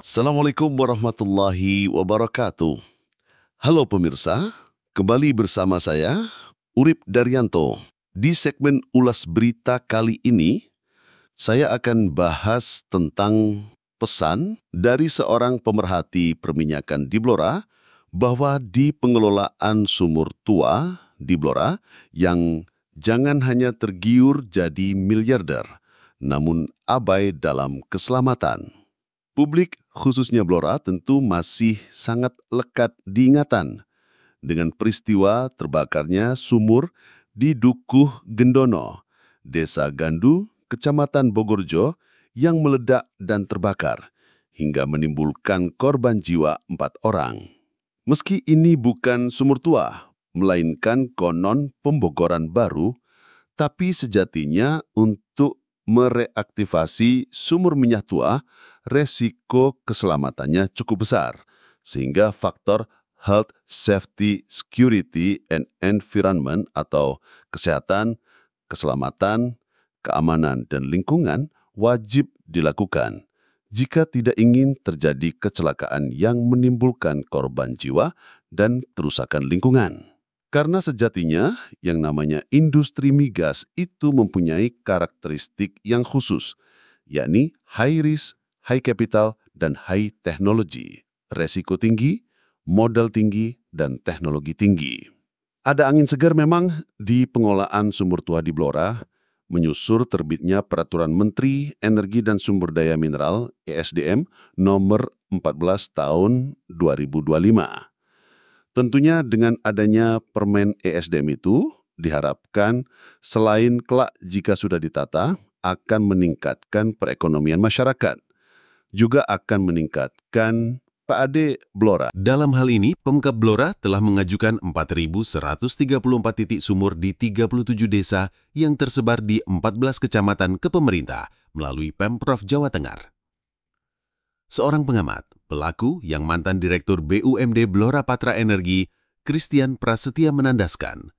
Assalamualaikum warahmatullahi wabarakatuh. Halo pemirsa, kembali bersama saya, Urip Daryanto. Di segmen ulas berita kali ini, saya akan bahas tentang pesan dari seorang pemerhati perminyakan di Blora bahwa di pengelolaan sumur tua di Blora yang jangan hanya tergiur jadi miliarder, namun abai dalam keselamatan. Publik, khususnya Blora, tentu masih sangat lekat diingatan dengan peristiwa terbakarnya sumur di Dukuh Gendono, Desa Gandu, Kecamatan Bogorjo, yang meledak dan terbakar, hingga menimbulkan korban jiwa 4 orang. Meski ini bukan sumur tua, melainkan konon pembogoran baru, tapi sejatinya untuk mereaktivasi sumur minyak tua, resiko keselamatannya cukup besar, sehingga faktor health, safety, security, and environment atau kesehatan, keselamatan, keamanan, dan lingkungan wajib dilakukan jika tidak ingin terjadi kecelakaan yang menimbulkan korban jiwa dan kerusakan lingkungan. Karena sejatinya yang namanya industri migas itu mempunyai karakteristik yang khusus, yakni high risk, high capital, dan high technology. Resiko tinggi, modal tinggi, dan teknologi tinggi. Ada angin segar memang di pengelolaan sumur tua di Blora, menyusul terbitnya Peraturan Menteri Energi dan Sumber Daya Mineral (ESDM) nomor 14 tahun 2025. Tentunya dengan adanya Permen ESDM itu, diharapkan selain kelak jika sudah ditata, akan meningkatkan perekonomian masyarakat. Juga akan meningkatkan PAD Blora. Dalam hal ini, Pemkab Blora telah mengajukan 4.134 titik sumur di 37 desa yang tersebar di 14 kecamatan ke pemerintah melalui Pemprov Jawa Tengah. Seorang pengamat, pelaku yang mantan Direktur BUMD Blora Patra Energi, Christian Prasetya menandaskan,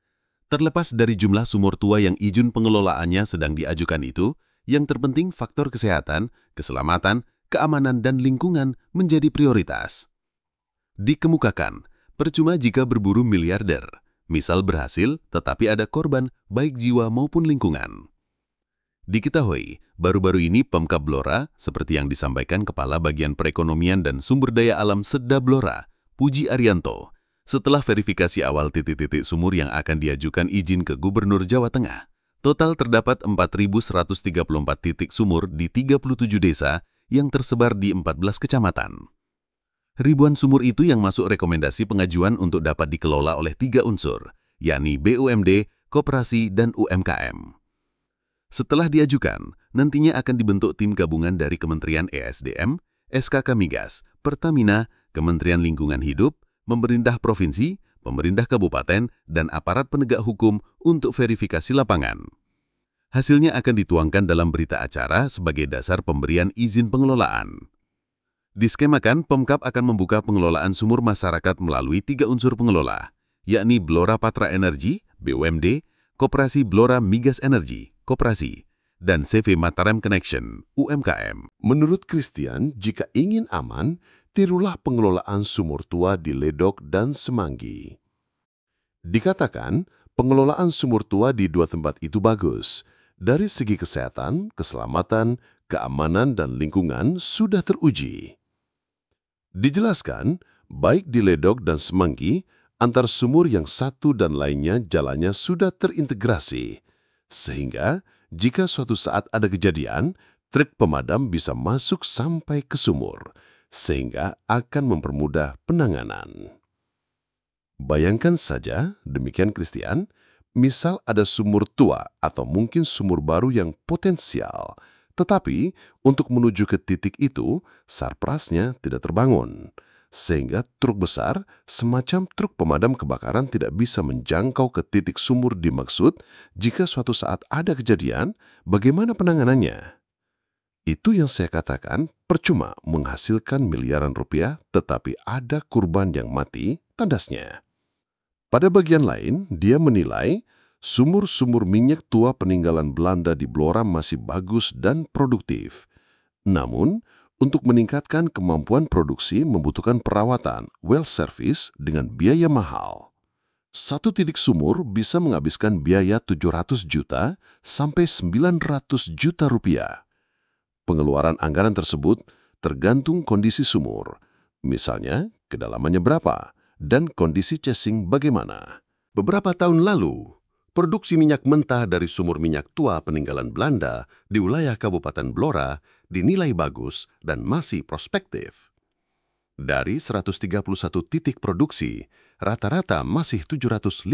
terlepas dari jumlah sumur tua yang izin pengelolaannya sedang diajukan itu, yang terpenting faktor kesehatan, keselamatan, keamanan, dan lingkungan menjadi prioritas. Dikemukakan, percuma jika berburu miliarder, misal berhasil tetapi ada korban baik jiwa maupun lingkungan. Diketahui, baru-baru ini Pemkab Blora, seperti yang disampaikan Kepala Bagian Perekonomian dan Sumber Daya Alam Sedda Blora, Puji Arianto, setelah verifikasi awal titik-titik sumur yang akan diajukan izin ke Gubernur Jawa Tengah, total terdapat 4.134 titik sumur di 37 desa yang tersebar di 14 kecamatan. Ribuan sumur itu yang masuk rekomendasi pengajuan untuk dapat dikelola oleh 3 unsur, yakni BUMD, Koperasi, dan UMKM. Setelah diajukan, nantinya akan dibentuk tim gabungan dari Kementerian ESDM, SKK Migas, Pertamina, Kementerian Lingkungan Hidup, pemerintah provinsi, pemerintah kabupaten, dan aparat penegak hukum untuk verifikasi lapangan. Hasilnya akan dituangkan dalam berita acara sebagai dasar pemberian izin pengelolaan. Diskemakan, Pemkab akan membuka pengelolaan sumur masyarakat melalui 3 unsur pengelola, yakni Blora Patra Energi, BUMD, Koperasi Blora Migas Energi, Koperasi, dan CV Mataram Connection, UMKM. Menurut Christian, jika ingin aman, tirulah pengelolaan sumur tua di Ledok dan Semanggi. Dikatakan, pengelolaan sumur tua di 2 tempat itu bagus. Dari segi kesehatan, keselamatan, keamanan, dan lingkungan sudah teruji. Dijelaskan, baik di Ledok dan Semanggi, antar sumur yang satu dan lainnya jalannya sudah terintegrasi, sehingga jika suatu saat ada kejadian, truk pemadam bisa masuk sampai ke sumur, sehingga akan mempermudah penanganan. Bayangkan saja, demikian Christian, misal ada sumur tua atau mungkin sumur baru yang potensial, tetapi untuk menuju ke titik itu, sarprasnya tidak terbangun. Sehingga truk besar, semacam truk pemadam kebakaran tidak bisa menjangkau ke titik sumur dimaksud jika suatu saat ada kejadian, bagaimana penanganannya? Itu yang saya katakan, percuma menghasilkan miliaran rupiah tetapi ada korban yang mati, tandasnya. Pada bagian lain, dia menilai sumur-sumur minyak tua peninggalan Belanda di Blora masih bagus dan produktif. Namun, Untuk meningkatkan kemampuan produksi membutuhkan perawatan well service dengan biaya mahal. Satu titik sumur bisa menghabiskan biaya 700 juta sampai 900 juta rupiah. Pengeluaran anggaran tersebut tergantung kondisi sumur, misalnya kedalamannya berapa dan kondisi casing bagaimana. Beberapa tahun lalu, produksi minyak mentah dari sumur minyak tua peninggalan Belanda di wilayah Kabupaten Blora dinilai bagus dan masih prospektif. Dari 131 titik produksi, rata-rata masih 750.000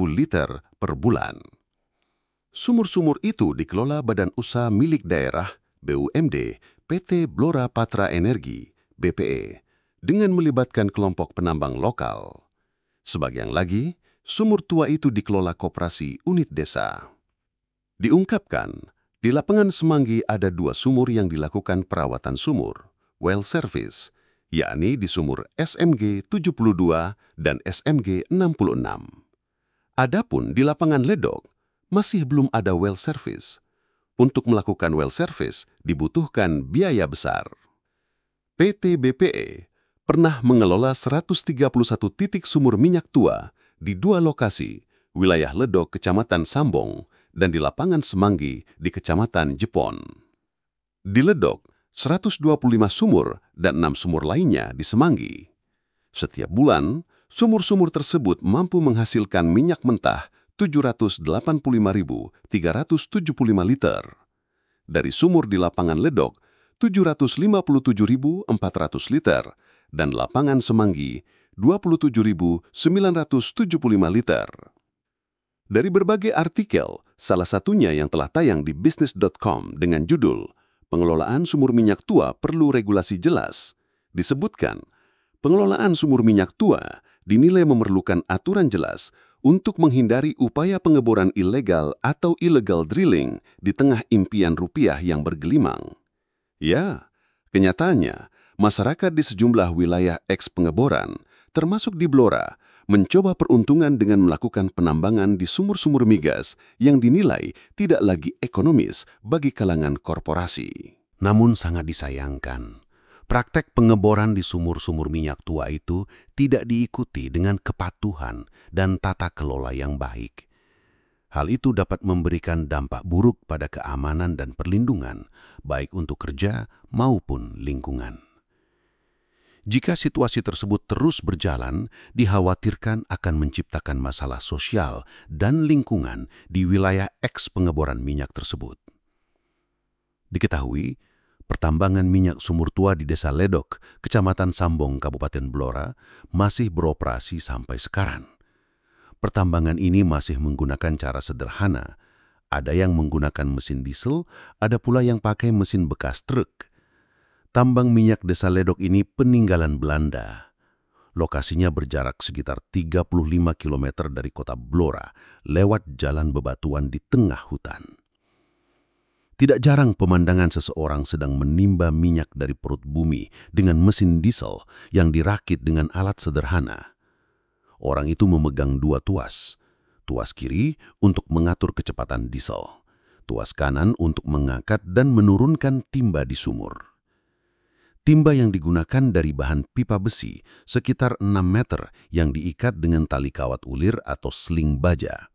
liter per bulan. Sumur-sumur itu dikelola Badan Usaha Milik Daerah BUMD PT Blora Patra Energi BPE dengan melibatkan kelompok penambang lokal. Sebagian lagi, sumur tua itu dikelola koperasi unit desa. Diungkapkan, di lapangan Semanggi ada 2 sumur yang dilakukan perawatan sumur, well service, yakni di sumur SMG 72 dan SMG 66. Adapun di lapangan Ledok, masih belum ada well service. Untuk melakukan well service, dibutuhkan biaya besar. PT BPE pernah mengelola 131 titik sumur minyak tua di 2 lokasi, wilayah Ledok, Kecamatan Sambong, dan di lapangan Semanggi di Kecamatan Jepon. Di Ledok, 125 sumur dan 6 sumur lainnya di Semanggi. Setiap bulan, sumur-sumur tersebut mampu menghasilkan minyak mentah 785.375 liter. Dari sumur di lapangan Ledok, 757.400 liter, dan lapangan Semanggi, 27.975 liter. Dari berbagai artikel, salah satunya yang telah tayang di bisnis.com dengan judul "Pengelolaan sumur minyak tua perlu regulasi jelas", disebutkan, pengelolaan sumur minyak tua dinilai memerlukan aturan jelas untuk menghindari upaya pengeboran ilegal atau illegal drilling di tengah impian rupiah yang bergelimang. Ya, kenyataannya, masyarakat di sejumlah wilayah eks-pengeboran, termasuk di Blora, mencoba peruntungan dengan melakukan penambangan di sumur-sumur migas yang dinilai tidak lagi ekonomis bagi kalangan korporasi. Namun sangat disayangkan, praktek pengeboran di sumur-sumur minyak tua itu tidak diikuti dengan kepatuhan dan tata kelola yang baik. Hal itu dapat memberikan dampak buruk pada keamanan dan perlindungan, baik untuk kerja maupun lingkungan. Jika situasi tersebut terus berjalan, dikhawatirkan akan menciptakan masalah sosial dan lingkungan di wilayah eks-pengeboran minyak tersebut. Diketahui, pertambangan minyak sumur tua di Desa Ledok, Kecamatan Sambong, Kabupaten Blora, masih beroperasi sampai sekarang. Pertambangan ini masih menggunakan cara sederhana. Ada yang menggunakan mesin diesel, ada pula yang pakai mesin bekas truk. Tambang minyak Desa Ledok ini peninggalan Belanda. Lokasinya berjarak sekitar 35 km dari kota Blora, lewat jalan bebatuan di tengah hutan. Tidak jarang pemandangan seseorang sedang menimba minyak dari perut bumi dengan mesin diesel yang dirakit dengan alat sederhana. Orang itu memegang 2 tuas. Tuas kiri untuk mengatur kecepatan diesel. Tuas kanan untuk mengangkat dan menurunkan timba di sumur. Timba yang digunakan dari bahan pipa besi sekitar 6 meter yang diikat dengan tali kawat ulir atau sling baja.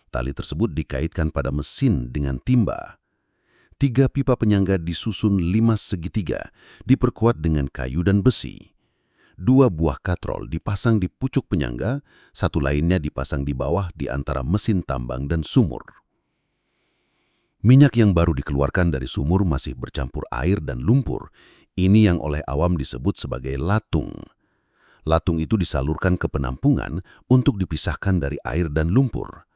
Tali tersebut dikaitkan pada mesin dengan timba. 3 pipa penyangga disusun 5 segitiga, diperkuat dengan kayu dan besi. 2 buah katrol dipasang di pucuk penyangga, 1 lainnya dipasang di bawah di antara mesin tambang dan sumur. Minyak yang baru dikeluarkan dari sumur masih bercampur air dan lumpur. Ini yang oleh awam disebut sebagai latung. Latung itu disalurkan ke penampungan untuk dipisahkan dari air dan lumpur.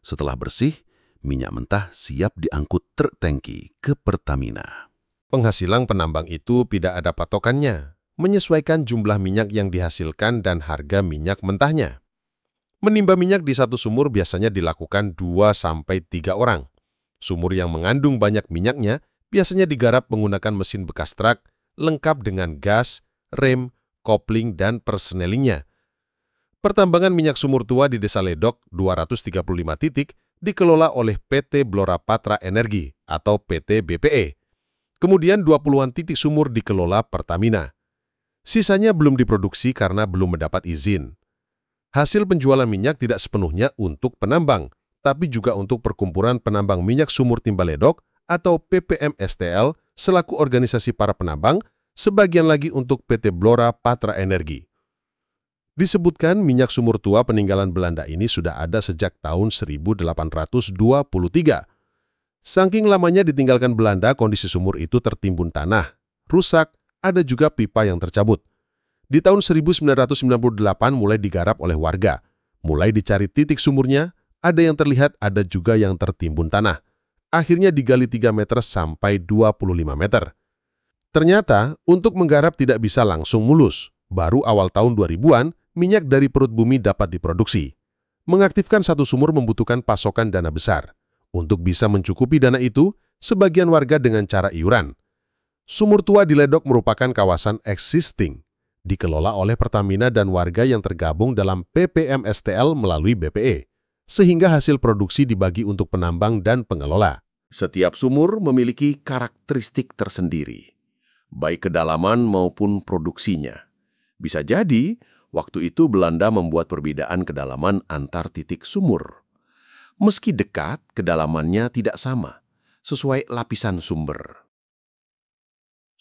Setelah bersih, minyak mentah siap diangkut truk tangki ke Pertamina. Penghasilan penambang itu tidak ada patokannya, menyesuaikan jumlah minyak yang dihasilkan dan harga minyak mentahnya. Menimba minyak di satu sumur biasanya dilakukan 2-3 orang. Sumur yang mengandung banyak minyaknya biasanya digarap menggunakan mesin bekas truk, lengkap dengan gas, rem, kopling, dan persnelingnya. Pertambangan minyak sumur tua di Desa Ledok 235 titik dikelola oleh PT Blora Patra Energi atau PT BPE. Kemudian 20-an titik sumur dikelola Pertamina. Sisanya belum diproduksi karena belum mendapat izin. Hasil penjualan minyak tidak sepenuhnya untuk penambang, tapi juga untuk Perkumpulan Penambang Minyak Sumur Timbaledok atau PPM-STL selaku organisasi para penambang, sebagian lagi untuk PT Blora Patra Energi. Disebutkan minyak sumur tua peninggalan Belanda ini sudah ada sejak tahun 1823. Saking lamanya ditinggalkan Belanda, kondisi sumur itu tertimbun tanah, rusak, ada juga pipa yang tercabut. Di tahun 1998 mulai digarap oleh warga. Mulai dicari titik sumurnya, ada yang terlihat, ada juga yang tertimbun tanah. Akhirnya digali 3 meter sampai 25 meter. Ternyata, untuk menggarap tidak bisa langsung mulus. Baru awal tahun 2000-an, minyak dari perut bumi dapat diproduksi. Mengaktifkan satu sumur membutuhkan pasokan dana besar. Untuk bisa mencukupi dana itu, sebagian warga dengan cara iuran. Sumur tua di Ledok merupakan kawasan existing, dikelola oleh Pertamina dan warga yang tergabung dalam PPM-STL melalui BPE, sehingga hasil produksi dibagi untuk penambang dan pengelola. Setiap sumur memiliki karakteristik tersendiri, baik kedalaman maupun produksinya. Bisa jadi, waktu itu Belanda membuat perbedaan kedalaman antar titik sumur. Meski dekat, kedalamannya tidak sama, sesuai lapisan sumber.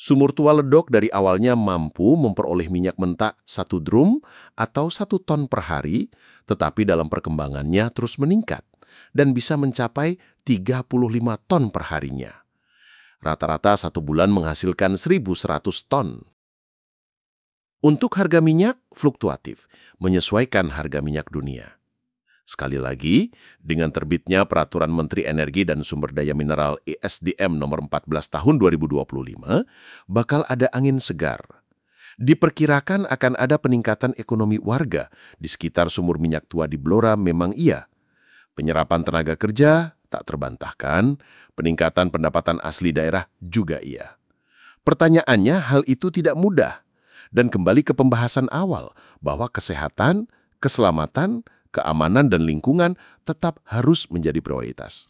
Sumur tua Ledok dari awalnya mampu memperoleh minyak mentah 1 drum atau 1 ton per hari, tetapi dalam perkembangannya terus meningkat dan bisa mencapai 35 ton per harinya. Rata-rata 1 bulan menghasilkan 1.100 ton. Untuk harga minyak fluktuatif, menyesuaikan harga minyak dunia. Sekali lagi, dengan terbitnya Peraturan Menteri Energi dan Sumber Daya Mineral ESDM nomor 14 tahun 2025, bakal ada angin segar. Diperkirakan akan ada peningkatan ekonomi warga di sekitar sumur minyak tua di Blora memang iya. Penyerapan tenaga kerja tak terbantahkan, peningkatan pendapatan asli daerah juga iya. Pertanyaannya, hal itu tidak mudah. Dan kembali ke pembahasan awal bahwa kesehatan, keselamatan, keamanan dan lingkungan tetap harus menjadi prioritas.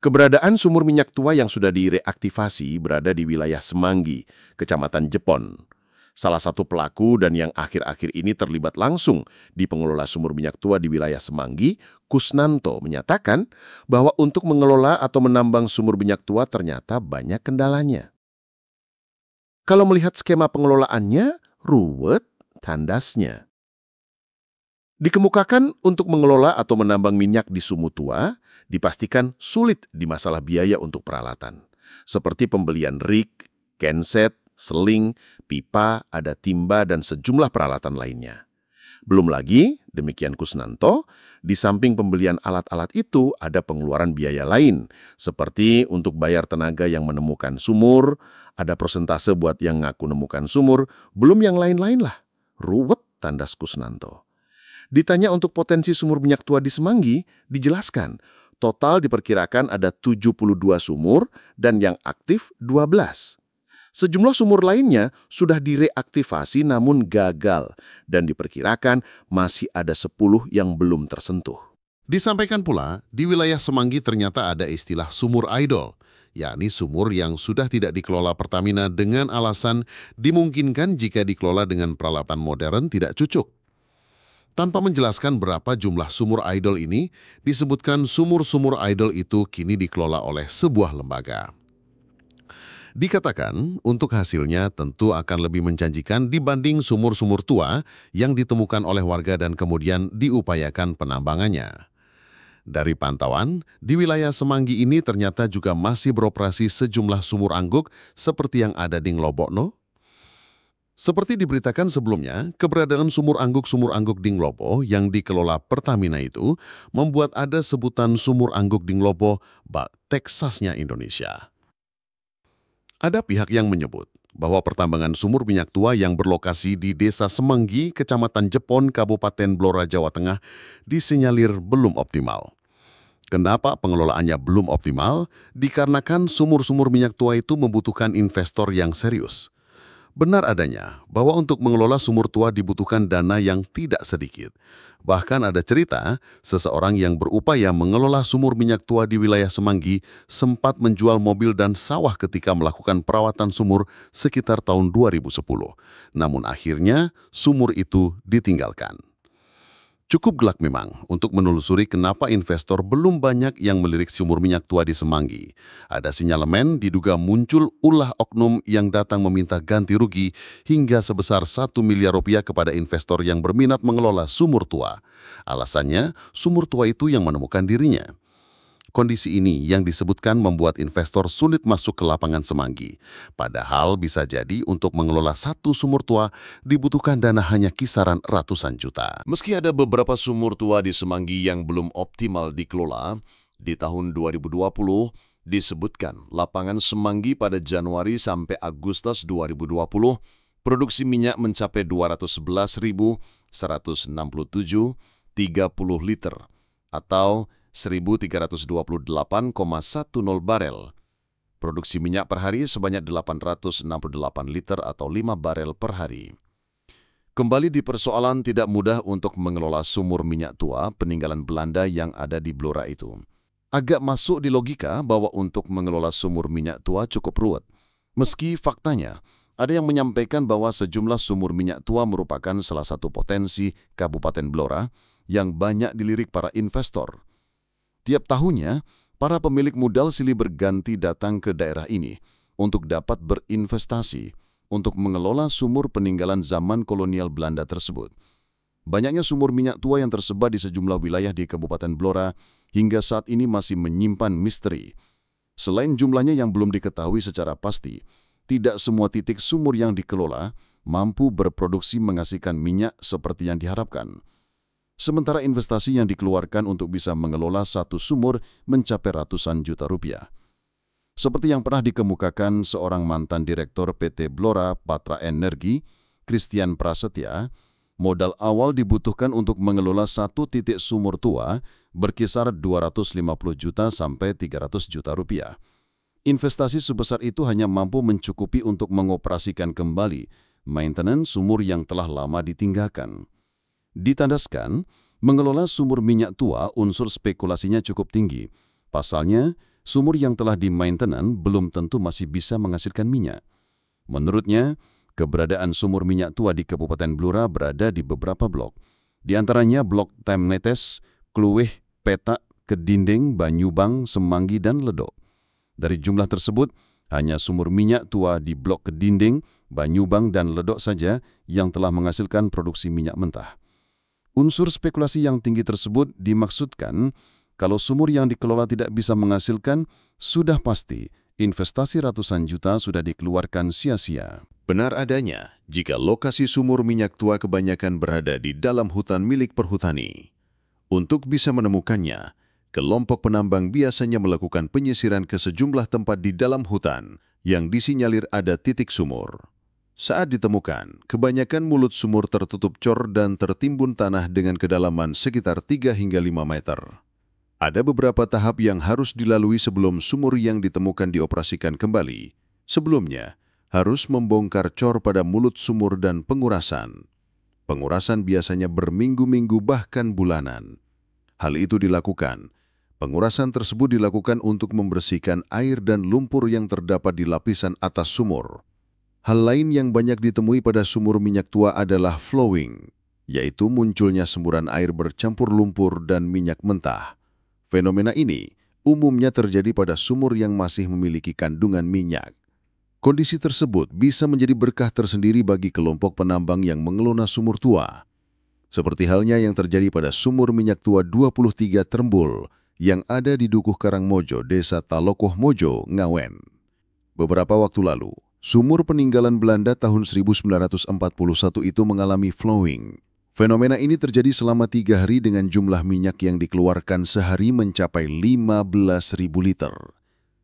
Keberadaan sumur minyak tua yang sudah direaktivasi berada di wilayah Semanggi, Kecamatan Jepon. Salah satu pelaku dan yang akhir-akhir ini terlibat langsung di pengelola sumur minyak tua di wilayah Semanggi, Kusnanto, menyatakan bahwa untuk mengelola atau menambang sumur minyak tua ternyata banyak kendalanya. Kalau melihat skema pengelolaannya, ruwet tandasnya. Dikemukakan untuk mengelola atau menambang minyak di sumur tua, dipastikan sulit di masalah biaya untuk peralatan, seperti pembelian rig, genset, seling, pipa, ada timba, dan sejumlah peralatan lainnya. Belum lagi, demikian Kusnanto, di samping pembelian alat-alat itu ada pengeluaran biaya lain, seperti untuk bayar tenaga yang menemukan sumur, ada persentase buat yang ngaku nemukan sumur, belum yang lain-lain lah. Ruwet, tandas Kusnanto. Ditanya untuk potensi sumur minyak tua di Semanggi, dijelaskan, total diperkirakan ada 72 sumur dan yang aktif 12. Sejumlah sumur lainnya sudah direaktivasi namun gagal dan diperkirakan masih ada 10 yang belum tersentuh. Disampaikan pula, di wilayah Semanggi ternyata ada istilah sumur idol, yakni sumur yang sudah tidak dikelola Pertamina dengan alasan dimungkinkan jika dikelola dengan peralatan modern tidak cocok. Tanpa menjelaskan berapa jumlah sumur idol ini, disebutkan sumur-sumur idol itu kini dikelola oleh sebuah lembaga. Dikatakan, untuk hasilnya tentu akan lebih menjanjikan dibanding sumur-sumur tua yang ditemukan oleh warga dan kemudian diupayakan penambangannya. Dari pantauan, di wilayah Semanggi ini ternyata juga masih beroperasi sejumlah sumur angguk seperti yang ada di Nglobokno. Seperti diberitakan sebelumnya, keberadaan sumur angguk di Nglobo yang dikelola Pertamina itu membuat ada sebutan sumur angguk di Nglobo bak Teksasnya Indonesia. Ada pihak yang menyebut bahwa pertambangan sumur minyak tua yang berlokasi di Desa Semanggi, Kecamatan Jepon, Kabupaten Blora, Jawa Tengah, disinyalir belum optimal. Kenapa pengelolaannya belum optimal? Dikarenakan sumur-sumur minyak tua itu membutuhkan investor yang serius. Benar adanya bahwa untuk mengelola sumur tua dibutuhkan dana yang tidak sedikit. Bahkan ada cerita, seseorang yang berupaya mengelola sumur minyak tua di wilayah Semanggi sempat menjual mobil dan sawah ketika melakukan perawatan sumur sekitar tahun 2010. Namun akhirnya, sumur itu ditinggalkan. Cukup gelak memang untuk menelusuri kenapa investor belum banyak yang melirik sumur minyak tua di Semanggi. Ada sinyalemen diduga muncul ulah oknum yang datang meminta ganti rugi hingga sebesar 1 miliar rupiah kepada investor yang berminat mengelola sumur tua. Alasannya, sumur tua itu yang menemukan dirinya. Kondisi ini yang disebutkan membuat investor sulit masuk ke lapangan Semanggi. Padahal bisa jadi untuk mengelola satu sumur tua dibutuhkan dana hanya kisaran ratusan juta. Meski ada beberapa sumur tua di Semanggi yang belum optimal dikelola, di tahun 2020 disebutkan lapangan Semanggi pada Januari sampai Agustus 2020 produksi minyak mencapai 211.167,30 liter atau 1.328,10 barel. Produksi minyak per hari sebanyak 868 liter atau 5 barel per hari. Kembali di persoalan tidak mudah untuk mengelola sumur minyak tua peninggalan Belanda yang ada di Blora itu. Agak masuk di logika bahwa untuk mengelola sumur minyak tua cukup ruwet. Meski faktanya, ada yang menyampaikan bahwa sejumlah sumur minyak tua merupakan salah satu potensi Kabupaten Blora yang banyak dilirik para investor. Tiap tahunnya, para pemilik modal silih berganti datang ke daerah ini untuk dapat berinvestasi untuk mengelola sumur peninggalan zaman kolonial Belanda tersebut. Banyaknya sumur minyak tua yang tersebar di sejumlah wilayah di Kabupaten Blora hingga saat ini masih menyimpan misteri. Selain jumlahnya yang belum diketahui secara pasti, tidak semua titik sumur yang dikelola mampu berproduksi menghasilkan minyak seperti yang diharapkan. Sementara investasi yang dikeluarkan untuk bisa mengelola satu sumur mencapai ratusan juta rupiah. Seperti yang pernah dikemukakan seorang mantan direktur PT Blora Patra Energi, Christian Prasetya, modal awal dibutuhkan untuk mengelola satu titik sumur tua berkisar 250 juta sampai 300 juta rupiah. Investasi sebesar itu hanya mampu mencukupi untuk mengoperasikan kembali maintenance sumur yang telah lama ditinggalkan. Ditandaskan, mengelola sumur minyak tua unsur spekulasinya cukup tinggi. Pasalnya, sumur yang telah di-maintenance belum tentu masih bisa menghasilkan minyak. Menurutnya, keberadaan sumur minyak tua di Kabupaten Blora berada di beberapa blok. Di antaranya blok Temnetes, Kluwih, Petak, Kedinding, Banyubang, Semanggi, dan Ledok. Dari jumlah tersebut, hanya sumur minyak tua di blok Kedinding, Banyubang, dan Ledok saja yang telah menghasilkan produksi minyak mentah. Unsur spekulasi yang tinggi tersebut dimaksudkan kalau sumur yang dikelola tidak bisa menghasilkan, sudah pasti investasi ratusan juta sudah dikeluarkan sia-sia. Benar adanya jika lokasi sumur minyak tua kebanyakan berada di dalam hutan milik perhutani. Untuk bisa menemukannya, kelompok penambang biasanya melakukan penyisiran ke sejumlah tempat di dalam hutan yang disinyalir ada titik sumur. Saat ditemukan, kebanyakan mulut sumur tertutup cor dan tertimbun tanah dengan kedalaman sekitar 3 hingga 5 meter. Ada beberapa tahap yang harus dilalui sebelum sumur yang ditemukan dioperasikan kembali. Sebelumnya, harus membongkar cor pada mulut sumur dan pengurasan. Pengurasan biasanya berminggu-minggu bahkan bulanan. Hal itu dilakukan. Pengurasan tersebut dilakukan untuk membersihkan air dan lumpur yang terdapat di lapisan atas sumur. Hal lain yang banyak ditemui pada sumur minyak tua adalah flowing, yaitu munculnya semburan air bercampur lumpur dan minyak mentah. Fenomena ini umumnya terjadi pada sumur yang masih memiliki kandungan minyak. Kondisi tersebut bisa menjadi berkah tersendiri bagi kelompok penambang yang mengelola sumur tua. Seperti halnya yang terjadi pada sumur minyak tua 23 Trembul yang ada di Dukuh Karangmojo, Desa Talokoh Mojo, Ngawen. Beberapa waktu lalu, sumur peninggalan Belanda tahun 1941 itu mengalami flowing. Fenomena ini terjadi selama 3 hari dengan jumlah minyak yang dikeluarkan sehari mencapai 15.000 liter.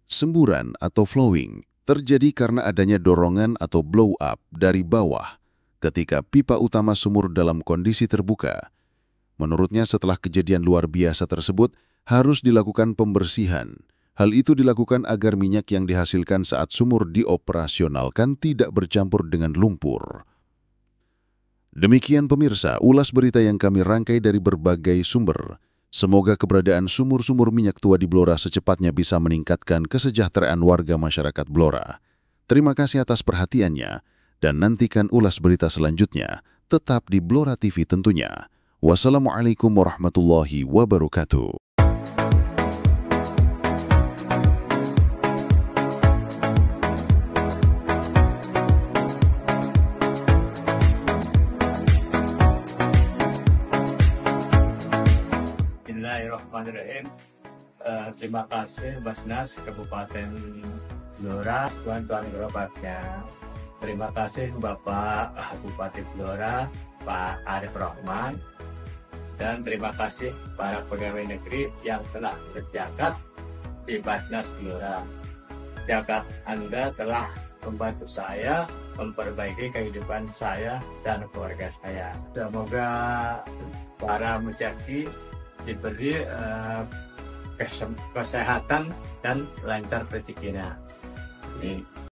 Semburan atau flowing terjadi karena adanya dorongan atau blow up dari bawah ketika pipa utama sumur dalam kondisi terbuka. Menurutnya setelah kejadian luar biasa tersebut harus dilakukan pembersihan, Hal itu dilakukan agar minyak yang dihasilkan saat sumur dioperasionalkan tidak bercampur dengan lumpur. Demikian pemirsa, ulas berita yang kami rangkai dari berbagai sumber. Semoga keberadaan sumur-sumur minyak tua di Blora secepatnya bisa meningkatkan kesejahteraan warga masyarakat Blora. Terima kasih atas perhatiannya, dan nantikan ulas berita selanjutnya, tetap di Blora TV tentunya. Wassalamualaikum warahmatullahi wabarakatuh. Bismillahirrahmanirrahim. Terima kasih Basnas Kabupaten Blora, tuan-tuan gerobaknya. Terima kasih Bapak Bupati Blora, Pak Arif Rahman. Dan terima kasih para pegawai negeri yang telah berjagat di Basnas Blora. Jagat Anda telah membantu saya memperbaiki kehidupan saya dan keluarga saya. Semoga para mujaki diberi kesehatan dan lancar rezekinya. Amin.